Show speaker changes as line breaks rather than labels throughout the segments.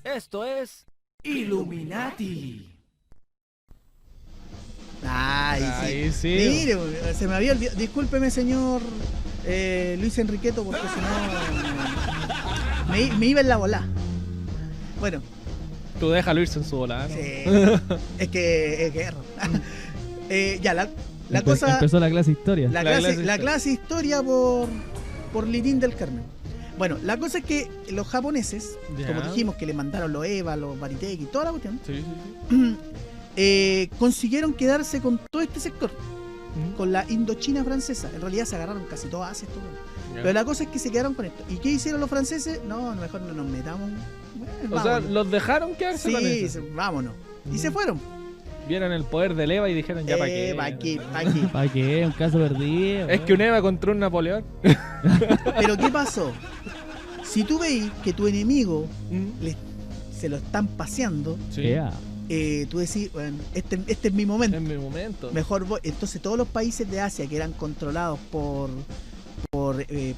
Esto es Illuminati.
Ay,
Ahí sí.
Mire, se me había olvidado. Discúlpeme, señor Luis Enriqueto, porque si no me iba en la bola. Bueno,
Tú déjalo irse en su volada, ¿no?
sí, es que es guerra. Ya, la cosa.
Empezó la clase historia.
La clase historia por Lirín del Carmen. Bueno, la cosa es que los japoneses,
Ya.
como dijimos que le mandaron los EVA, los Bariteki y toda la cuestión,
Sí, sí, sí.
consiguieron quedarse con todo este sector,
Mm.
con la Indochina francesa. En realidad se agarraron casi toda Asia, esto, bueno.
Ya.
Pero la cosa es que se quedaron con esto. ¿Y qué hicieron los franceses? No, mejor no nos metamos. Bueno,
O sea,
vámonos.
los dejaron quedarse con
Sí,
eso.
vámonos. Y se fueron.
Vieron el poder del EVA y dijeron ya para qué.
Pa' aquí, pa' aquí.
¿Para qué? Un caso perdido.
Es que un EVA contra un Napoleón.
Pero ¿qué pasó? Si tú veis que tu enemigo
Mm.
se lo están paseando,
Sí.
Yeah.
tú decís, bueno, este es mi momento.
En mi momento.
Mejor voy. Entonces todos los países de Asia que eran controlados por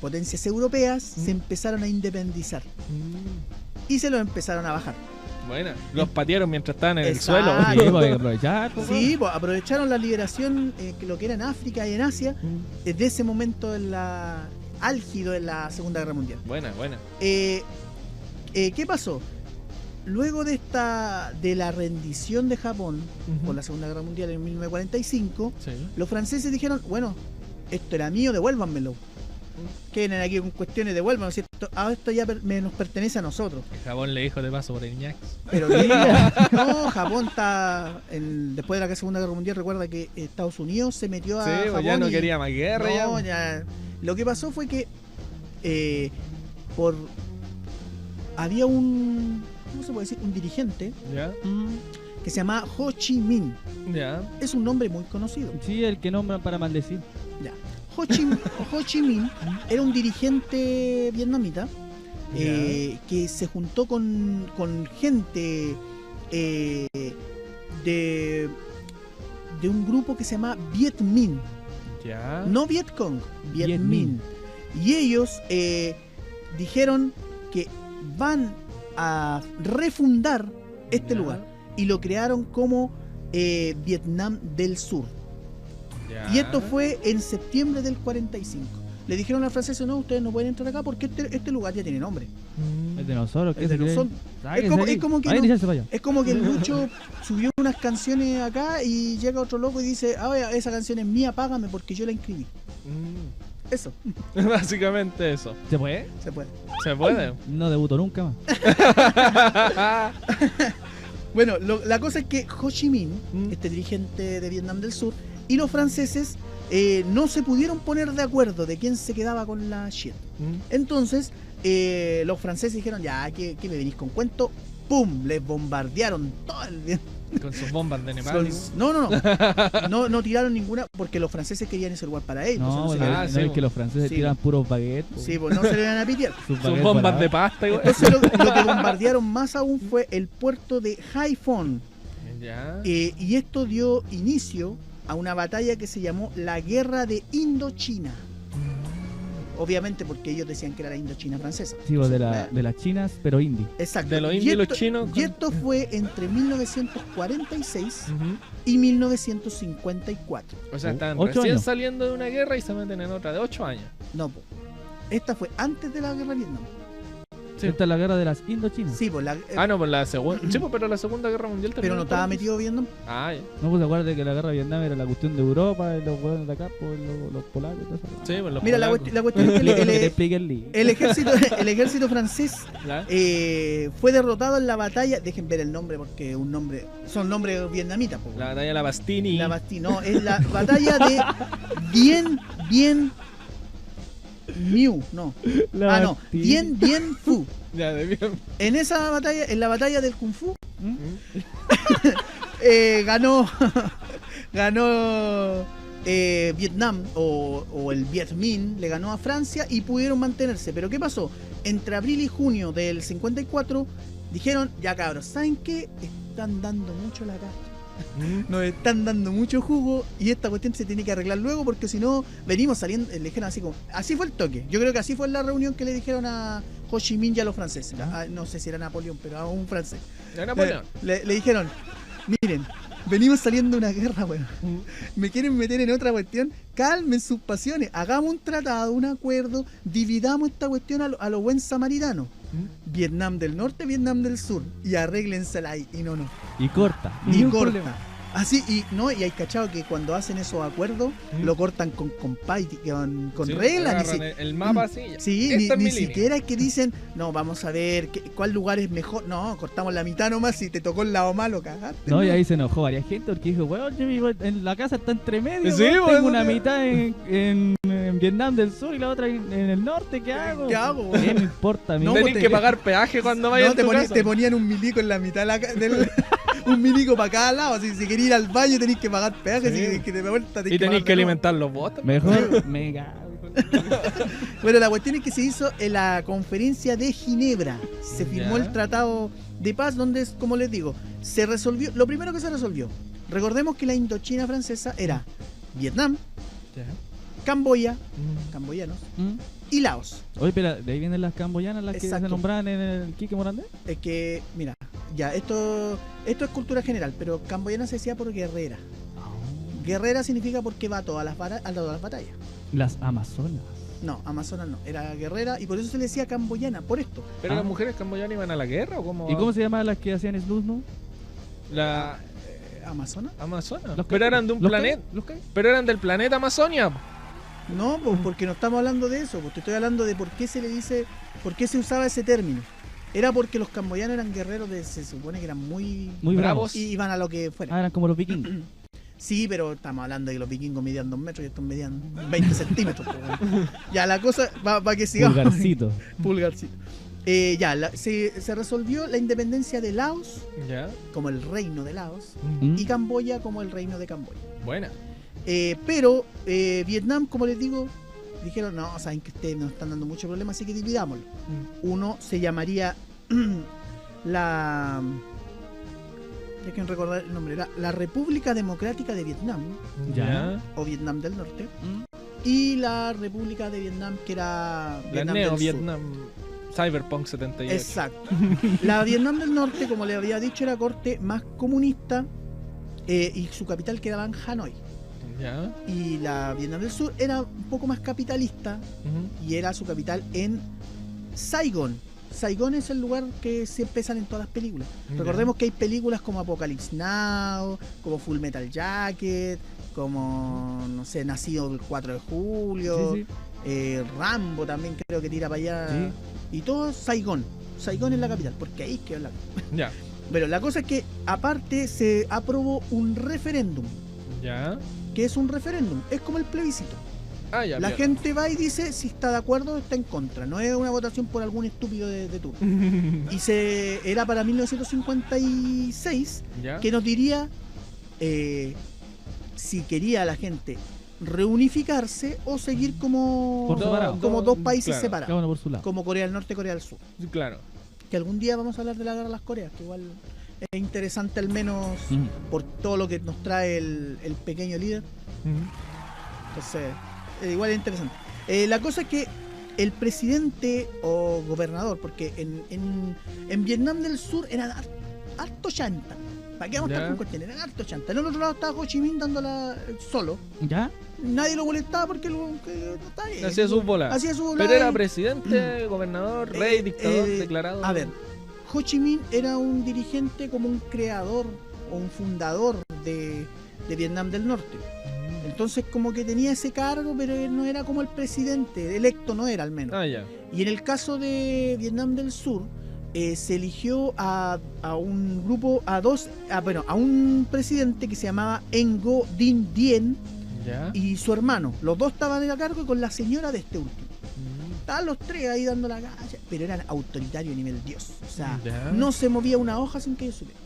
potencias europeas se empezaron a independizar
Mm.
y se los empezaron a bajar.
Bueno, los patearon mientras estaban en el
Exacto.
suelo.
Sí, pues hay que aprovechar. pues,
Sí, pues, aprovecharon la liberación que lo que era en África y en Asia
Mm.
desde ese momento álgido en la Segunda Guerra Mundial.
Buena, buena.
¿Qué pasó? Luego de la rendición de Japón
Ujú.
por la Segunda Guerra Mundial en 1945,
Sí.
los franceses dijeron, bueno, esto era mío, devuélvanmelo. Que vienen aquí con cuestiones, devuélvanlo. Si esto ya nos pertenece a nosotros.
El Japón le dijo de paso por el ñax.
Pero no, Japón está, después de la Segunda Guerra Mundial, recuerda que Estados Unidos se metió a
Sí, pues
Japón
ya no
y-
quería más guerra. ya.
No, ya. Lo que pasó fue que había ¿cómo se puede decir? Un dirigente
Ya,
que se llama Ho Chi Minh.
ya.
Es un nombre muy conocido.
Sí, el que nombran para maldecir.
Ya. Ho Chi Minh era un dirigente vietnamita que se juntó con gente de un grupo que se llama Viet Minh.
Ya.
No Viet Cong, Viet
Viet
Minh. Y ellos dijeron que van a refundar este
Ya.
lugar y lo crearon como Vietnam del Sur.
Ya.
Y esto fue en septiembre del 45. Le dijeron a los franceses, no, ustedes no pueden entrar acá porque este lugar ya tiene nombre.
Mm.
Es de nosotros. ¿qué
Es de
se cree?
nosotros.
Sáquense
Es como-
aquí.
es como que
Vayan
no-
a echarse para allá.
Es como que el Lucho subió unas canciones acá y llega otro loco y dice, esa canción es mía, págame porque yo la inscribí.
Mm.
Eso,
Básicamente eso.
¿Se puede?
se puede.
¿Se puede?
No debuto nunca más.
Bueno, la cosa es que Ho Chi Minh,
Mm.
este dirigente de Vietnam del Sur, y los franceses no se pudieron poner de acuerdo de quién se quedaba con la shit.
Mm.
Entonces, los franceses dijeron, ya, ¿qué me venís con cuento? ¡Pum! Les bombardearon todo el...
Con sus bombas de Nepal.
No tiraron ninguna, porque los franceses querían ese lugar para ellos.
No,
entonces
no,
se
ah,
no,
sí,
es
po.
que los franceses
Sí,
tiran puros baguettes. po.
sí, pues no se le iban a pitear.
Sus
Sus
baguettes
bombas
voladas.
de pasta, igual.
Entonces lo que bombardearon más aún fue el puerto de Haiphong.
Ya.
Y esto dio inicio a una batalla que se llamó la Guerra de Indochina. Obviamente porque ellos decían que era la Indochina francesa.
Sí, pues, de las chinas, pero indie.
Exacto.
De los
Y
indios y los
esto-
chinos.
Y esto fue entre 1946
Ujú.
y 1954.
O sea, están
8
recién
años.
saliendo de una guerra y se meten en otra de 8 años.
No, po. Esta fue antes de la Guerra de Vietnam.
Sí.
Esta es la guerra de las indochinas.
Sí, pues
Ah, no, pues la segunda. Sí, pues, pero la Segunda Guerra Mundial
pero
terminó
no
con
estaba
eso.
metido Vietnam.
Ah, ya.
No, pues acuérdate que la guerra de Vietnam era la cuestión de Europa, y los hueones de acá, pues los polacos y todo eso.
Sí, pues los
Mira, la
polacos.
cuestión es que
Que te explique el lío.
el ejército francés
¿Ya?
fue derrotado en la batalla. Dejen ver el nombre porque son nombres vietnamitas. Po.
La batalla de la Bastini.
La Bastille, no, es la batalla de Bien Miu, no. No, Bien Phu.
Ya, de bien.
En esa batalla, en la batalla del Kung Fu,
Mm.
ganó Vietnam o el Viet Minh le ganó a Francia y pudieron mantenerse. Pero ¿qué pasó? Entre abril y junio del 54 dijeron, ya cabros, ¿saben qué? Están dando mucho la cara.
Mm.
Nos están dando mucho jugo y esta cuestión se tiene que arreglar luego porque si no venimos saliendo, le dijeron así como, así fue el toque. Yo creo que así fue la reunión que le dijeron a Ho Chi Minh y a los franceses. No sé si era Napoleón, pero a un francés.
Era Napoleón.
Le dijeron, miren, venimos saliendo de una guerra, weón. Me quieren meter en otra cuestión. Calmen sus pasiones. Hagamos un tratado, un acuerdo. Dividamos esta cuestión a lo buen samaritano. Vietnam del Norte, Vietnam del Sur. Y arréglensela ahí. Y no.
Y corta.
Y
Ningún
corta.
problema.
Así, y hay cachado que cuando hacen esos acuerdos, lo cortan con compás, con
Sí,
reglas.
agarran el mapa así. ya.
Sí,
Esta es
ni
mi línea.
siquiera es que dicen, no, vamos a ver cuál lugar es mejor. No, cortamos la mitad nomás, si te tocó el lado malo, cagaste.
No, y ahí se enojó varias gente porque dijo, weón, yo vivo en la casa está entre medio,
Sí,
weón,
weón,
tengo una
sí.
mitad en Vietnam del Sur y la otra en el norte, ¿qué hago?
¿Qué hago,
¿Qué
weón?
me importa a mí?
No,
Tenés
pues
que
te-
pagar peaje cuando vayas
No,
a tu casa.
te ponían un milico en la mitad de del un milico para cada lado. Así, si querías ir al baño tenés que pagar peaje,
Sí.
si que te vuelta
Y tenés que alimentar los botes.
Mejor me cago.
Bueno, la cuestión es que se hizo en la conferencia de Ginebra. Se firmó
Ya.
el tratado de paz donde, como les digo, se resolvió, lo primero que se resolvió. Recordemos que la Indochina francesa era Vietnam,
Ya.
Camboya, camboyanos,
¿Mm?
y Laos.
Oye, espera, ¿de ahí vienen las camboyanas las que
Exacto.
se nombraban en el Quique Morandé?
Es que, mira, ya, esto es cultura general, pero camboyana se decía por guerrera. Guerrera significa porque va a todas las batallas.
Las Amazonas.
No, Amazonas no, era guerrera y por eso se le decía camboyana, por esto.
¿Pero
Ah.
las mujeres camboyanas iban a la guerra o cómo?
¿Y cómo se llamaban las que hacían snus, no?
La
¿Amazonas?
Amazona.
Los
Pero
que-
eran de un
los
planeta.
que- los que-
Pero eran del planeta Amazonia. po.
No, pues porque no estamos hablando de eso, pues te estoy hablando de por qué se le dice, por qué se usaba ese término. Era porque los camboyanos eran guerreros, se supone que eran muy
Muy
Bravos.
bravos.
y iban a lo que fuera.
Ah, eran como los vikingos.
Sí, pero estamos hablando de que los vikingos medían 2 metros y estos medían 20 centímetros. pues, bueno. Ya, la cosa va que sigamos.
Pulgarcito.
Pulgarcito. Se resolvió la independencia de Laos
Ya.
como el reino de Laos
¿Mm?
y Camboya como el reino de Camboya.
Buena.
Pero Vietnam, como les digo, dijeron, no, saben que ustedes nos están dando mucho problema, así que dividámoslo. Uno se llamaría la... Hay que recordar el nombre, era la República Democrática de Vietnam,
Ya.
o Vietnam del Norte,
¿Mm?
y la República de Vietnam, que era
La
Vietnam
Neo
del Sur.
Vietnam Cyberpunk 78.
Exacto. La Vietnam del Norte, como le había dicho, era corte más comunista y su capital quedaba en Hanoi.
Ya.
Y la Vietnam del Sur era un poco más capitalista
Ujú.
y era su capital en Saigón. Saigón es el lugar que siempre sale en todas las películas.
Ya.
Recordemos que hay películas como Apocalypse Now, como Full Metal Jacket, como, no sé, Nacido el 4 de julio,
Sí, sí.
Rambo también creo que tira para allá.
Sí.
Y todo Saigón. Saigón es la capital, porque ahí es que hablan.
Ya.
Pero la cosa es que aparte se aprobó un referéndum.
Ya.
¿Qué es un referéndum? Es como el plebiscito.
Ah, ya.
La
bien.
gente va y dice si está de acuerdo o está en contra. No es una votación por algún estúpido de turno. Y era para 1956
Ya.
que nos diría si quería la gente reunificarse o seguir como,
Por separado.
como dos países
Claro.
Cada
separados.
uno por su lado.
Como Corea del Norte y Corea del Sur.
Claro.
Que algún día vamos a hablar de la guerra de las Coreas, que igual es interesante al menos
Mm.
por todo lo que nos trae el pequeño líder. Entonces, igual es interesante. La cosa es que el presidente o gobernador, porque en Vietnam del Sur eran harto chanta. ¿Para qué vamos a estar
Ya.
con cuestiones? Eran harto chanta. En el otro lado estaba Ho Chi Minh dándola solo.
¿Ya?
Nadie lo molestaba porque que está bien.
Hacía sus bolas.
Hacía sus
Pero
bolas
era
y-
presidente, gobernador, rey, dictador, declarado.
A ver, Ho Chi Minh era un dirigente como un creador o un fundador de Vietnam del Norte. Entonces como que tenía ese cargo, pero él no era como el presidente, electo no era al menos.
Ah, ya.
Y en el caso de Vietnam del Sur, se eligió a un grupo, a un presidente que se llamaba Ngo Dinh Dien
Ya.
y su hermano. Los dos estaban a cargo y con la señora de este último.
Mm.
Estaban los tres ahí dando la calle, pero eran autoritarios a nivel Dios. O sea,
Ya.
no se movía una hoja sin que ellos supieran.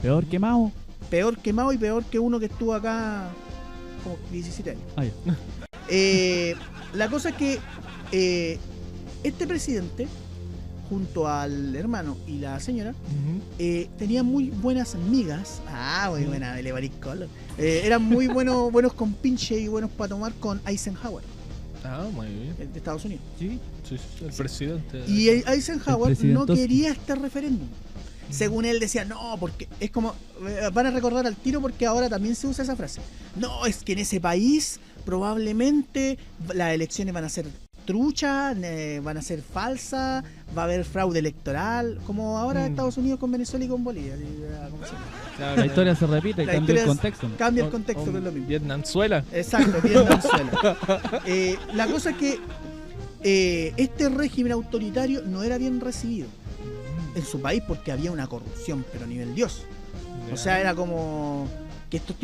Peor que Mao.
Peor que Mao y peor que uno que estuvo acá como 17 años.
Ah, ya.
La cosa es que este presidente, junto al hermano y la señora, tenía muy buenas amigas. Muy buena, Belevaris Color. Eran muy buenos con pinche y buenos para tomar con Eisenhower.
Ah, muy bien.
de Estados Unidos.
Sí.
Sí, sí, el presidente.
Y Eisenhower
El
no
presidentosky.
quería este referéndum. Según él decía, no, porque es como, van a recordar al tiro porque ahora también se usa esa frase. No, es que en ese país probablemente las elecciones van a ser truchas, van a ser falsas, va a haber fraude electoral, como ahora Estados Unidos con Venezuela y con Bolivia. ¿Cómo se llama?
Claro,
La historia se repite y
La
cambia el
historia
contexto.
Cambia el contexto, que es lo mismo.
Vietnamzuela.
Exacto, bien Venezuela. La cosa es que este régimen autoritario no era bien recibido en su país porque había una corrupción, pero a nivel Dios. O sea, era como que este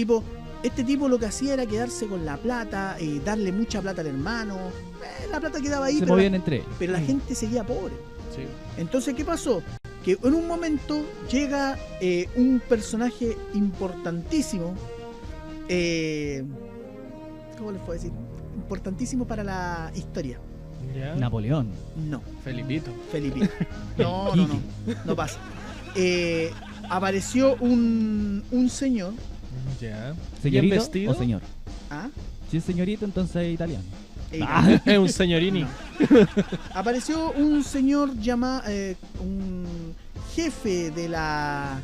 tipo lo que hacía era quedarse con la plata, darle mucha plata al hermano. La plata quedaba ahí,
Se
pero
movían entre ellos.
la gente seguía pobre.
Sí.
Entonces, ¿qué pasó? Que en un momento llega un personaje importantísimo. ¿Cómo les puedo decir? Importantísimo para la historia.
Ya.
Napoleón.
No,
Felipito.
Felipito. No pasa. Apareció un señor.
Ya. Bien
¿Señorito
vestido.
o señor?
¿Ah?
Si es señorito, entonces es italiano.
Ah.
Es un señorini.
Apareció un señor llamado un jefe de la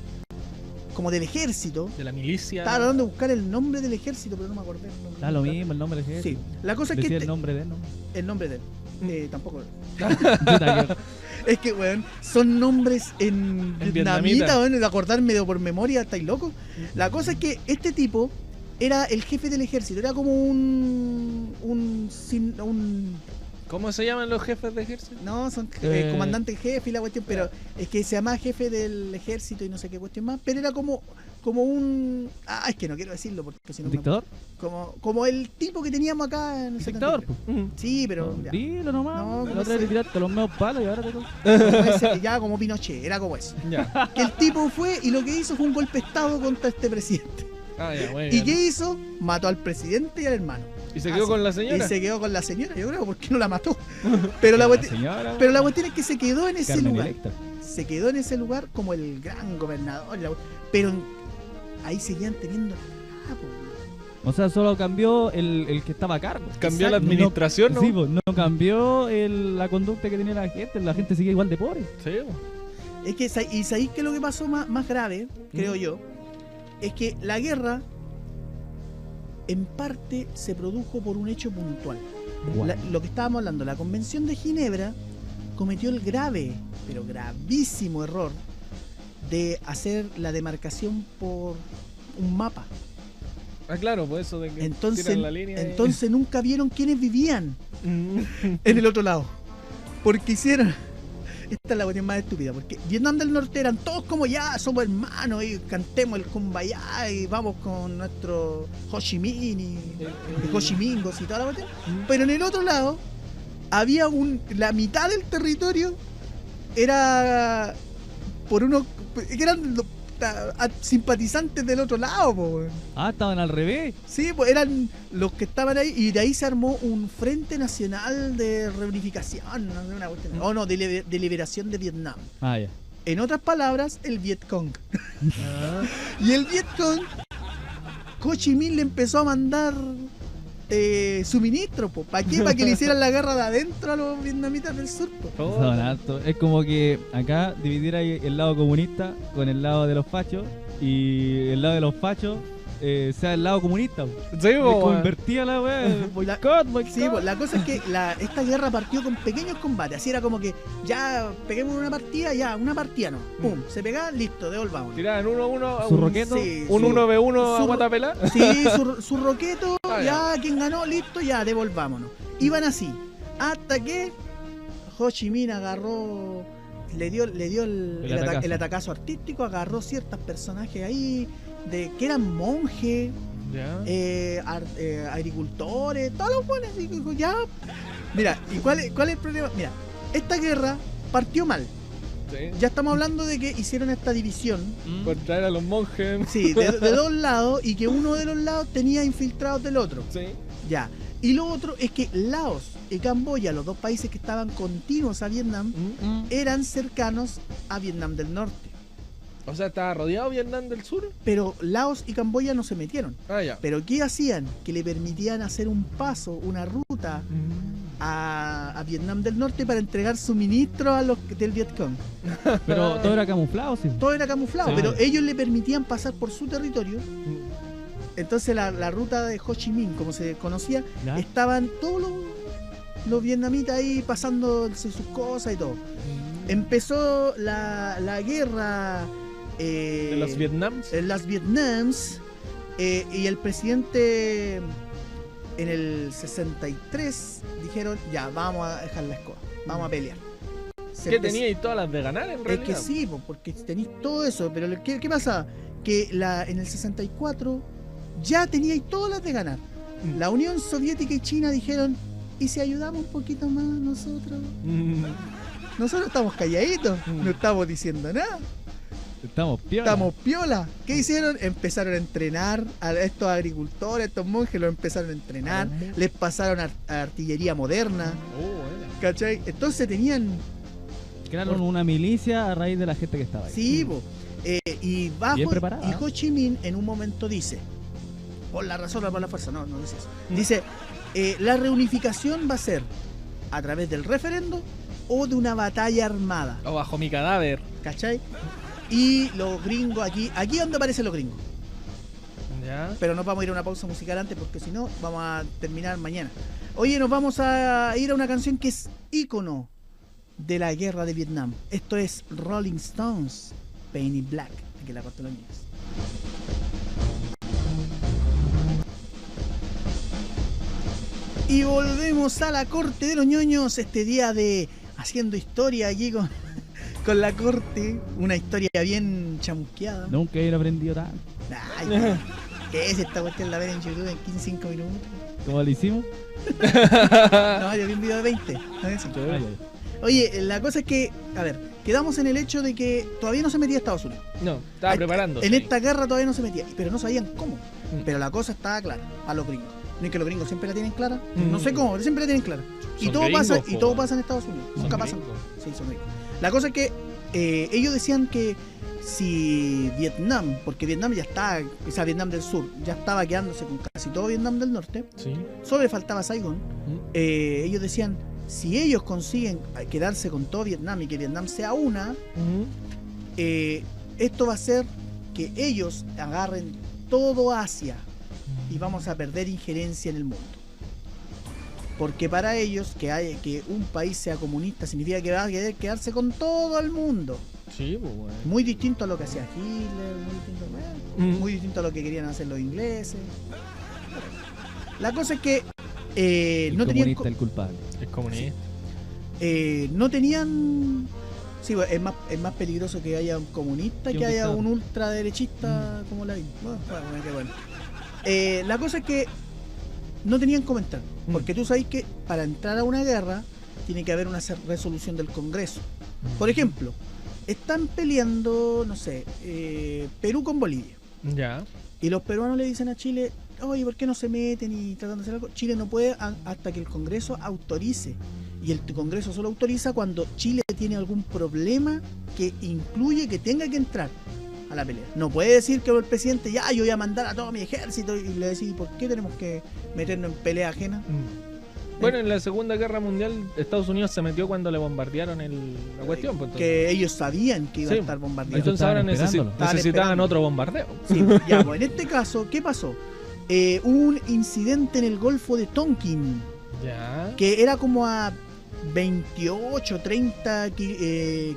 como del ejército.
De la milicia.
Estaba tratando de buscar el nombre del ejército, pero no me acordé.
Da lo mismo el nombre del jefe.
Sí, la cosa es que
Decía el nombre de él, ¿no?
el nombre de él. Tampoco.
Puta que-
Es que, weón, son nombres en
En
vietnamita,
vietnamita.
weón, de acordarme de por memoria, estáis locos. La cosa es que este tipo era el jefe del ejército, era como un
¿Cómo se llaman los jefes de ejército?
no, son comandante en jefe y la cuestión, pero es que se llama jefe del ejército y no sé qué cuestión más, pero era como un es que no quiero decirlo porque si no
¿Un dictador?
como el tipo que teníamos acá en el
¿Dictador?
73. Sí, pero ya.
Dilo nomás.
No,
la
no
otra
sé.
vez le tiraste los medios palos y ahora te
Como ya como Pinochet, era como eso.
Ya.
Que el tipo fue y lo que hizo fue un golpe de estado contra este presidente.
Ah, ya, muy
¿Y
bien.
qué hizo? Mató al presidente y al hermano.
¿Y se quedó
Así.
con la señora?
Y se quedó con la señora, yo creo, porque no la mató. Pero la cuestión es que se quedó en ese
Carmen
lugar.
Electra.
Se quedó en ese lugar como el gran gobernador. Pero ahí seguían teniendo la po.
O sea, solo cambió el que estaba a cargo.
Cambió la
Exacto.
administración, ¿no?
Sí, pues, no cambió la conducta que tenía la gente sigue igual de pobre.
Sí,
Es que, y sabéis que lo que pasó más grave, creo yo, es que la guerra en parte se produjo por un hecho puntual. Lo que estábamos hablando, la Convención de Ginebra cometió el grave, pero gravísimo error de hacer la demarcación por un mapa.
Ah, claro, pues eso de que
Entonces,
tiran la línea.
entonces nunca vieron quiénes vivían
Mm.
en el otro lado. Porque hicieron... Esta es la cuestión más estúpida, porque Vietnam del Norte eran todos como ya, somos hermanos y cantemos el Kumbaya y vamos con nuestro Ho Chi Minh y Ho Chi Mingos y toda la cuestión. Pero en el otro lado había la mitad del territorio era por unos que eran simpatizantes del otro lado, po, weón.
Ah, estaban al revés.
Sí, pues eran los que estaban ahí y de ahí se armó un Frente Nacional de Reunificación, no sé, una cuestión. Oh, no, de liberación de Vietnam.
Ah, ya.
En otras palabras, el Vietcong.
Ah,
Y el Vietcong, Ho Chi Minh le empezó a mandar suministros, po. ¿Para qué? Para que le hicieran la guerra de adentro a los vietnamitas del sur, po.
Son hartos. Es como que acá dividiera el lado comunista con el lado de los fachos y el lado de los fachos sea el lado comunista.
sí,
Es como
po,
invertía la weá. Boicot.
Sí, pues la cosa es que esta guerra partió con pequeños combates. Así era como que ya peguemos una partida, no. Pum, se pegaba, listo, devolvamos.
tiraban 1-1 a
Su
un,
roqueto.
Sí,
un
sí.
1v1 a
Su-
Guatapela.
Sí, su roqueto,
Ah,
ya quien ganó, listo, ya devolvámonos. Iban así, hasta que Ho Chi Minh agarró, le dio el atacazo artístico, agarró ciertos personajes ahí que eran monjes,
Ya.
agricultores, todos los buenos, y dijo, ya. Mira, ¿y cuál es el problema? Mira, esta guerra partió mal.
Sí.
Ya estamos hablando de que hicieron esta división,
Por traer a los monjes.
sí, de dos lados, y que uno de los lados tenía infiltrados del otro.
Sí.
Ya. Y lo otro es que Laos y Camboya, los dos países que estaban continuos a Vietnam, eran cercanos a Vietnam del Norte.
O sea, estaba rodeado Vietnam del Sur.
Pero Laos y Camboya no se metieron.
Ah, ya.
Pero ¿qué hacían? Que le permitían hacer un paso, una ruta a Vietnam del Norte para entregar suministros a los del Vietcong.
Pero todo era camuflado, sí.
Todo era camuflado,
Sí.
pero ellos le permitían pasar por su territorio. Entonces la ruta de Ho Chi Minh, como se conocía,
¿Ya?
estaban todos los vietnamitas ahí pasando sus cosas y todo. Empezó la guerra
De los Vietnams.
en las Vietnams, y el presidente en el 63 dijeron, ya, vamos a dejar la escoba, vamos a pelear. Se
¿Qué
empe-
teníais todas las de ganar en
Es
realidad?
que sí, po, porque tenéis todo eso, pero ¿qué pasa? Que en el 64 ya teníais todas las de ganar.
Mm.
La Unión Soviética y China dijeron, ¿y si ayudamos un poquito más nosotros?
Mm.
Nosotros estamos calladitos,
Mm.
no estamos diciendo nada.
Estamos piola.
Estamos piola. ¿Qué hicieron? Empezaron a entrenar a estos agricultores, a estos monjes, los empezaron a entrenar, les pasaron artillería moderna,
Oh, bueno.
¿cachai? Entonces tenían,
Crearon una milicia a raíz de la gente que estaba ahí.
sí, po, y bajo,
Bien preparada.
y Ho Chi Minh en un momento dice, por la razón o por la fuerza, no dice eso. Dice, la reunificación va a ser a través del referendo o de una batalla armada,
O bajo mi cadáver.
¿cachai? Y los gringos aquí es donde aparecen los gringos.
Ya.
Pero nos vamos a ir a una pausa musical antes porque si no vamos a terminar mañana. Oye, nos vamos a ir a una canción que es ícono de la guerra de Vietnam. Esto es Rolling Stones, Paint in Black. Aquí la corto los niños. Y volvemos a la corte de los ñoños este día de haciendo historia aquí con la corte. Una historia bien chamusqueada.
Nunca he aprendido tanto.
Ay, ¿qué es esta cuestión? La ven en YouTube en 15-5 minutos.
¿Cómo lo hicimos?
No, yo vi un video de 20. No, de 5.
Ay, ay.
Oye, la cosa es que, a ver, quedamos en el hecho de que todavía no se metía Estados Unidos.
No, estaba preparando.
En esta guerra todavía no se metía, pero no sabían cómo.
Mm.
Pero la cosa estaba clara a los gringos. No es que los gringos siempre la tienen clara.
Mm.
No sé cómo, pero siempre la tienen clara. Y
Son
todo
gringos,
pasa,
po,
y todo
weón.
pasa en Estados Unidos.
Son
Nunca pasa.
gringos.
Sí, son gringos. La cosa es que ellos decían que si Vietnam, porque Vietnam ya está, o sea, Vietnam del Sur, ya estaba quedándose con casi todo Vietnam del Norte,
Sí.
solo le faltaba Saigon.
Mm.
Ellos decían, si ellos consiguen quedarse con todo Vietnam y que Vietnam sea una, esto va a hacer que ellos agarren todo Asia y vamos a perder injerencia en el mundo. Porque para ellos que un país sea comunista significa que va a querer quedarse con todo el mundo.
Sí, pues bueno.
Muy distinto a lo que hacía Hitler, muy distinto a lo que querían hacer los ingleses. La cosa es que
El
no tenían
comunista el culpable.
Es comunista.
no tenían. Sí, bueno, es más peligroso que haya un comunista
Que
que
un
haya
dictador.
un ultraderechista como la bueno, qué bueno. La cosa es que no tenían cómo entrar, porque tú sabes que para entrar a una guerra tiene que haber una resolución del Congreso. Por ejemplo, están peleando, no sé, Perú con Bolivia.
Ya.
Y los peruanos le dicen a Chile, oye, ¿por qué no se meten y tratan de hacer algo? Chile no puede hasta que el Congreso autorice. Y el Congreso solo autoriza cuando Chile tiene algún problema que incluye que tenga que entrar a la pelea. No puede decir que el presidente, ya, yo voy a mandar a todo mi ejército y le decís, ¿por qué tenemos que meternos en pelea ajena?
Bueno, en la Segunda Guerra Mundial, Estados Unidos se metió cuando le bombardearon la cuestión. Pues, entonces.
Que ellos sabían que iba
Sí.
a estar bombardeado.
Entonces ahora
Estaban esperándolo.
Estaban
necesitaban
esperando.
otro bombardeo.
Sí, ya, pues, en este caso, ¿qué pasó? Hubo un incidente en el Golfo de Tonkin,
Ya.
que era como a 28, 30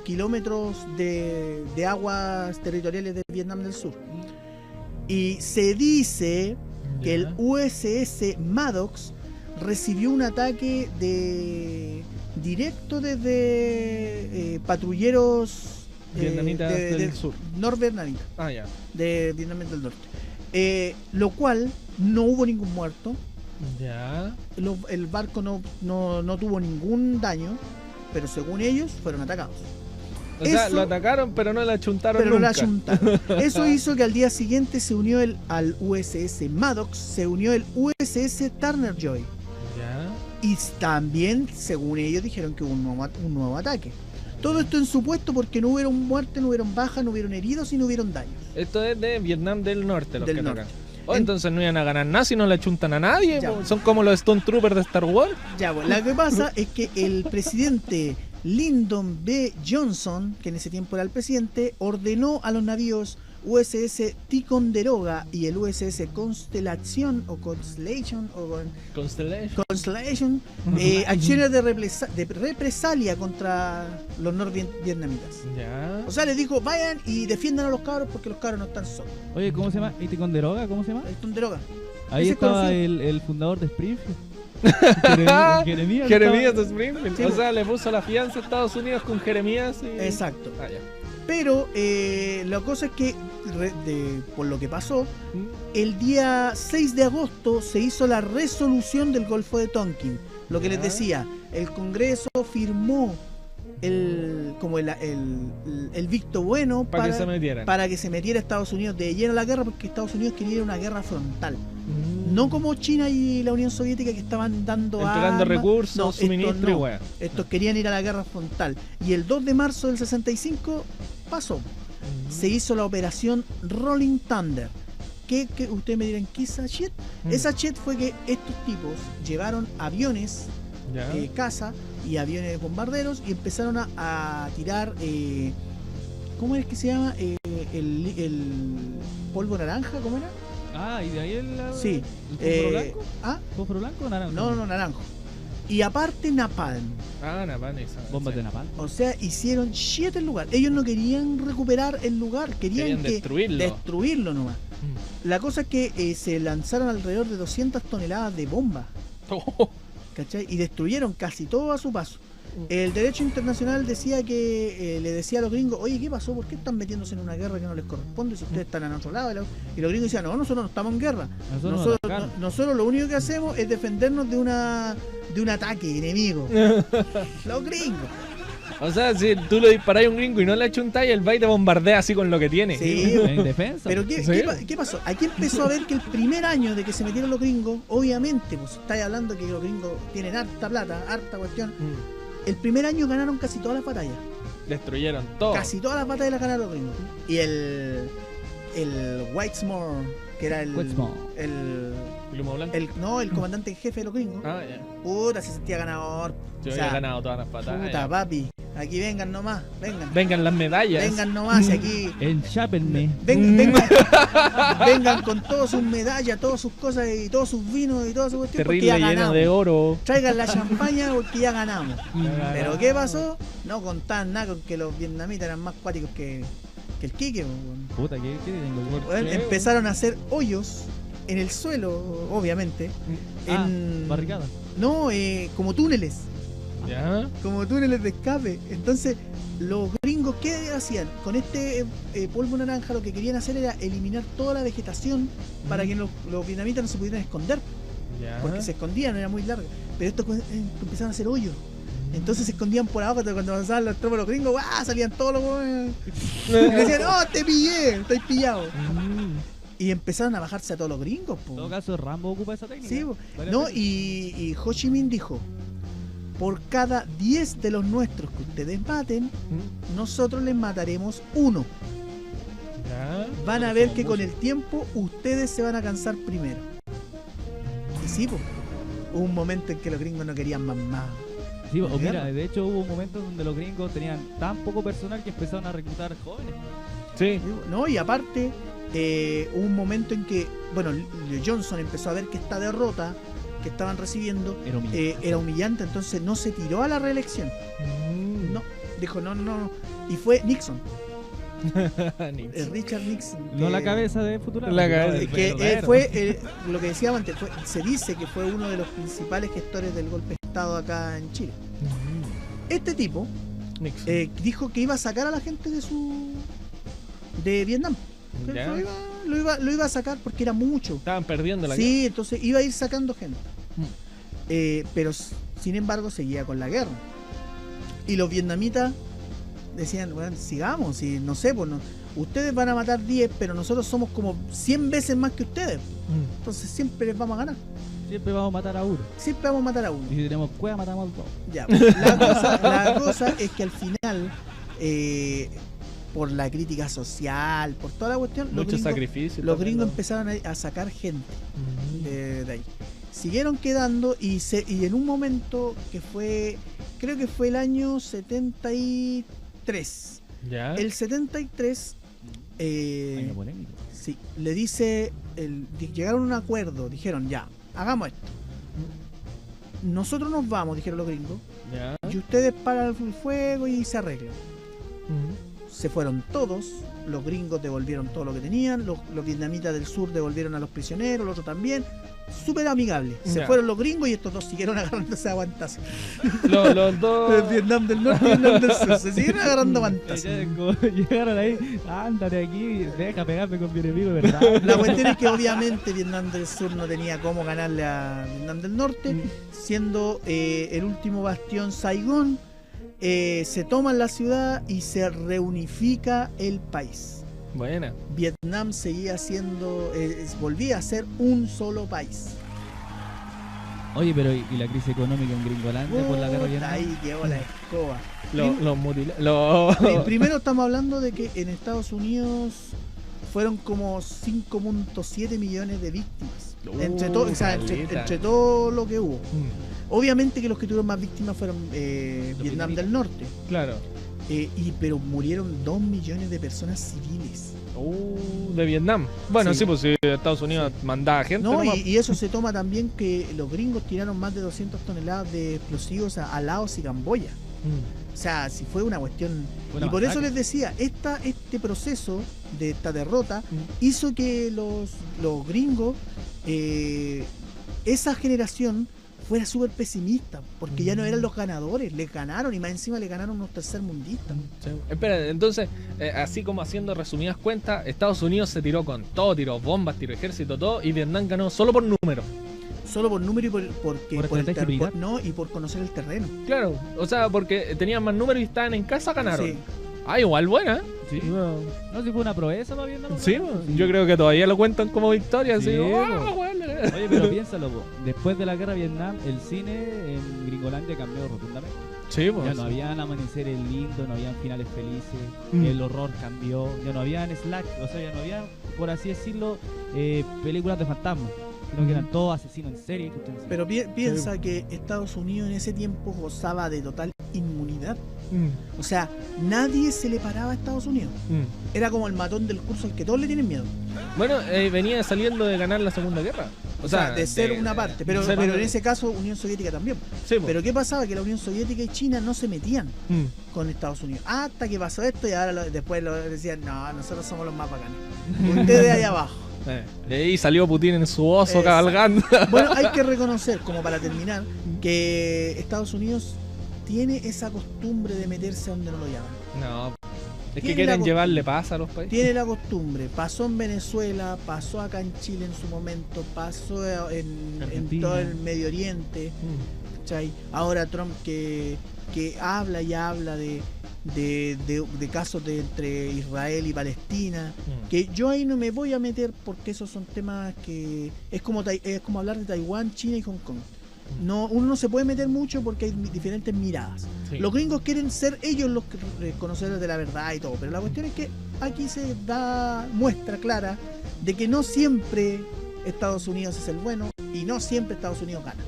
kilómetros de aguas territoriales de Vietnam del Sur. Y se dice que el
Ya.
USS Maddox recibió un ataque directo desde patrulleros
Vietnamitas del sur.
norvietnamitas
Ah, ya.
de Vietnam del Norte. Lo cual no hubo ningún muerto.
Ya.
El barco no tuvo ningún daño, pero según ellos fueron atacados.
O sea,
Eso-
lo atacaron, pero no la chuntaron
Pero no la
nunca.
achuntaron. Eso hizo que al día siguiente se unió al USS Maddox, se unió el USS Turner Joy.
Ya.
Y también, según ellos, dijeron que hubo un nuevo ataque. Todo esto en supuesto porque no hubieron muertes, no hubieron bajas, no hubieron heridos y no hubieron daños.
Esto es de Vietnam del Norte, los
Del
que
norte.
atacan. Oh, entonces no iban a ganar nada si no le chuntan a nadie.
Ya.
Po. Son como los Stone Troopers de Star Wars.
Ya, pues, lo que pasa es que el presidente Lyndon B. Johnson, que en ese tiempo era el presidente, ordenó a los navíos USS Ticonderoga y el USS Constellation Constellation acciones de represalia contra los norvietnamitas.
Ya.
O sea, les dijo, vayan y defiendan a los cabros porque los cabros no están solos.
Oye, ¿cómo se llama? ¿Y Ticonderoga? ¿Cómo se llama?
El Ticonderoga.
Ahí
Ese
estaba
conocido.
el fundador de Springfield. Jeremías.
Jeremías de Springfield.
Sí,
O
po.
sea, le puso la fianza a Estados Unidos con Jeremías y...
Exacto.
Ah, ya.
Pero la cosa es que, por lo que pasó, el día 6 de agosto se hizo la resolución del Golfo de Tonkin. Lo que
Ya.
les decía, el Congreso firmó el visto bueno
Para que se metieran.
para que se metiera Estados Unidos de lleno a la guerra, porque Estados Unidos quería una guerra frontal. No como China y la Unión Soviética, que estaban dando
entregando
armas.
recursos,
No,
suministro
estos
y
no.
weá.
Estos querían ir a la guerra frontal. Y el 2 de marzo del 65 pasó. Se hizo la operación Rolling Thunder. Que ustedes me dirán, ¿qué es esa shit? Esa shit fue que estos tipos llevaron aviones,
Ya.
caza y aviones bombarderos y empezaron a tirar, ¿cómo es que se llama? El polvo naranja, ¿cómo era?
Ah, y de ahí el
Sí.
fósforo blanco.
¿Ah?
¿Fósforo blanco o naranjo?
No, naranjo. Y aparte napalm.
Ah, Napalm, esa.
Bombas
sí.
de napalm.
O sea, hicieron 7 el lugar. Ellos no querían recuperar el lugar, querían destruirlo nomás. La cosa es que se lanzaron alrededor de 200 toneladas de bombas, ¿cachai? Y destruyeron casi todo a su paso. El derecho internacional decía que le decía a los gringos, oye, ¿qué pasó? ¿Por qué están metiéndose en una guerra que no les corresponde si ustedes están en otro lado? Y los gringos decían, no, nosotros no estamos en guerra.
Nosotros nos atacaron.
Nosotros lo único que hacemos es defendernos de un ataque enemigo. Los gringos.
O sea, si tú le disparas a un gringo y no le achuntas, el baile te bombardea así con lo que tiene.
Sí.
En defensa.
Pero
¿Sí?
¿qué pasó? Aquí empezó a ver que el primer año de que se metieron los gringos, obviamente, pues estáis hablando que los gringos tienen harta plata, harta cuestión. El primer año ganaron casi todas las batallas.
Destruyeron todo.
Casi todas las batallas las ganaron los gringos. Y el Whitesmore, que era el
Humo blanco.
el comandante en jefe de los gringos,
Ah, ya.
puta, se sentía ganador.
Yo
O sea,
había ganado todas las batallas.
puta, papi, aquí vengan nomás,
Vengan las medallas.
vengan nomás, y aquí
Enchápenme.
vengan con todas sus medallas, todas sus cosas y todos sus vinos y toda su cuestión, porque
Terrible
ya
lleno
ganamos.
de oro.
Traigan la champaña porque ya ganamos.
Ya
Pero
ganamos.
¿qué pasó? No contaban nada con que los vietnamitas eran más cuáticos que el Quique. Weón.
Puta, ¿qué tengo?
Weón,
qué,
empezaron a hacer hoyos en el suelo, obviamente.
Ah,
en
barricada.
No, como túneles.
Ya.
Como túneles de escape. Entonces, los gringos, ¿qué hacían? Con este polvo naranja lo que querían hacer era eliminar toda la vegetación para que los vietnamitas no se pudieran esconder.
Ya.
Porque se escondían, era muy largo. Pero estos empezaron a hacer hoyos. Entonces se escondían por abajo, cuando avanzaban los tropas los gringos, ¡guau! Salían todos los weones. Y decían, ¡oh, te pillé! Estoy pillado. Y empezaron a bajarse a todos los gringos, po.
En todo caso, Rambo ocupa esa técnica.
Sí, po.
Varias
No,
veces.
y Ho Chi Minh dijo, por cada 10 de los nuestros que ustedes maten, nosotros les mataremos 1.
Ya.
Van a ver que con el tiempo ustedes se van a cansar primero. Y sí, po. Hubo un momento en que los gringos no querían más.
Sí, o mira,
guerra.
de hecho hubo momentos donde los gringos tenían tan poco personal que empezaron a reclutar jóvenes.
Sí.
¿No? Y aparte, hubo un momento en que, bueno, Johnson empezó a ver que esta derrota que estaban recibiendo
Era humillante.
era humillante, entonces no se tiró a la reelección. No, dijo no. Y fue Nixon, Richard Nixon.
No
que-
la cabeza de Futurama.
La
no,
cabeza.
el
Que
verdadero.
fue lo que decíamos antes, se dice que fue uno de los principales gestores del golpe de Estado acá en Chile. Este tipo
Nixon.
dijo que iba a sacar a la gente de Vietnam. Que
Ya.
lo iba a sacar porque era mucho.
Estaban perdiendo la
Sí, entonces iba a ir sacando gente. Pero sin embargo seguía con la guerra. Y los vietnamitas decían, bueno, sigamos, y no sé, pues ustedes van a matar 10, pero nosotros somos como 100 veces más que ustedes. Entonces siempre les vamos a ganar.
Siempre vamos a matar a uno.
Siempre vamos a matar a uno.
Y si tenemos cueva, matamos a dos.
Ya, pues, la cosa es que al final por la crítica social, por toda la cuestión,
Mucho sacrificio.
los gringos
también,
empezaron a sacar gente
¿no?
de ahí. Siguieron quedando y en un momento que fue, creo que fue el año 73.
Ya.
El 73,
Año polémico.
sí, le dice, llegaron a un acuerdo, dijeron ya, hagamos esto. Nosotros nos vamos, dijeron los gringos,
Ya.
y ustedes paran el fuego y se arreglan.
Ujú.
Se fueron todos, los gringos devolvieron todo lo que tenían, los vietnamitas del sur devolvieron a los prisioneros, los otros también. Súper amigable. Se
Ya.
fueron los gringos y estos dos siguieron agarrándose a guantazos.
Los dos.
Vietnam del norte y Vietnam del sur. Se siguieron agarrando a guantazos.
Como llegaron ahí, ándate aquí, deja pegarme con mi enemigo, ¿verdad?
La cuestión es que obviamente Vietnam del sur no tenía cómo ganarle a Vietnam del norte, siendo el último bastión Saigón. Se toma la ciudad y se reunifica el país.
Buena.
Vietnam seguía siendo, volvía a ser un solo país.
Oye, pero ¿y la crisis económica en Gringolandia por la guerra de Vietnam?
Ahí quedó la escoba.
Los mutilados.
Primero estamos hablando de que en Estados Unidos fueron como 5.7 millones de víctimas. Entre todo lo que hubo. Obviamente que los que tuvieron más víctimas fueron Vietnam del Norte.
Claro.
Pero murieron 2 millones de personas civiles.
De Vietnam. Bueno,
Sí.
sí, pues si Estados Unidos mandaba gente.
No,
nomás.
y eso se toma también que los gringos tiraron más de 200 toneladas de explosivos a Laos y Camboya. O sea, si fue una cuestión...
Una
y por eso
masacre.
les decía, este proceso de esta derrota hizo que los gringos, esa generación fuera súper pesimista, porque ya no eran los ganadores, les ganaron y más encima le ganaron unos tercermundistas.
Sí. Espera, entonces, así como haciendo resumidas cuentas, Estados Unidos se tiró con todo, tiró bombas, tiró ejército, todo, y Vietnam ganó solo por número.
Solo por número y por
estrategia militar.
y por conocer el terreno.
Claro, o sea, porque tenían más números y estaban en casa, ganaron.
Sí.
Ah, igual buena.
Sí.
No,
No, si fue una proeza para Vietnam.
sí, yo creo que todavía lo cuentan como victoria.
Sí,
así,
po.
bueno.
Oye, pero piénsalo, po. Después de la guerra de Vietnam, el cine en Gringolandia cambió rotundamente.
Sí, pues.
Ya no habían amaneceres lindos, no habían finales felices,
Mm.
el horror cambió, ya no habían slack, o sea, ya no habían, por así decirlo, películas de fantasmas, sino que eran todos asesinos en serie. cuestiones así.
Pero piensa que Estados Unidos en ese tiempo gozaba de total inmunidad. O sea, nadie se le paraba a Estados Unidos. Era como el matón del curso al que todos le tienen miedo.
Bueno, venía saliendo de ganar la Segunda Guerra.
O sea, de ser una parte. Pero
ser-
en ese caso, Unión Soviética también.
Sí, po.
Pero ¿qué pasaba? Que la Unión Soviética y China no se metían
Mm.
con Estados Unidos. Hasta que pasó esto y ahora después decían, no, nosotros somos los más bacanes. Ustedes allá abajo.
Y ahí salió Putin en su oso
Exacto.
cabalgando.
Bueno, hay que reconocer, como para terminar, que Estados Unidos tiene esa costumbre de meterse donde no lo llaman.
No, es que
Tiene
quieren
la-
llevarle paz a los países.
Tiene la costumbre, pasó en Venezuela, pasó acá en Chile en su momento, pasó en
Argentina.
todo el Medio Oriente, ¿cachai? Ahora Trump que habla y habla de casos entre Israel y Palestina, que yo ahí no me voy a meter porque esos son temas que es como hablar de Taiwán, China y Hong Kong. No, uno no se puede meter mucho porque hay diferentes miradas.
Sí.
Los gringos quieren ser ellos los conocedores de la verdad y todo, pero la cuestión es que aquí se da muestra clara de que no siempre Estados Unidos es el bueno y no siempre Estados Unidos gana.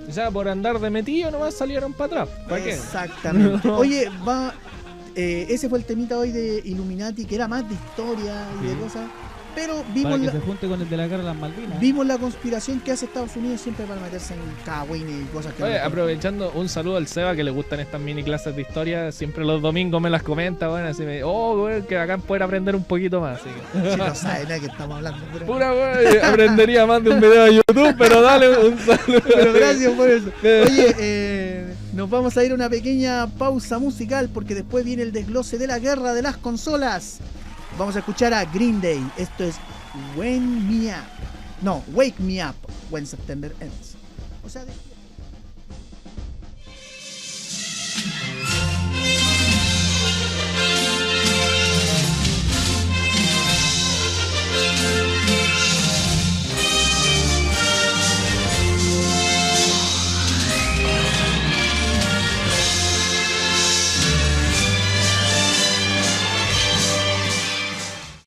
O sea, por andar de metido nomás salieron para atrás. ¿Para qué?
Exactamente. Oye, ese fue el temita hoy de Illuminati, que era más de historia y de
Sí.
cosas, pero
Para que se junte con el de la guerra de las Malvinas.
vimos la conspiración que hace Estados Unidos siempre para meterse en cagüines y cosas que
Oye,
no
aprovechando, un saludo al Seba que le gustan estas mini clases de historia. Siempre los domingos me las comenta, bueno, así me güey, que acá poder aprender un poquito más. Así que.
Si no saben nada que estamos hablando.
Pura güey, aprendería más de un video de YouTube, pero dale un saludo.
Pero gracias por eso. Oye, nos vamos a ir a una pequeña pausa musical porque después viene el desglose de la guerra de las consolas. Vamos a escuchar a Green Day. Esto es Wake Me Up when September ends. O sea,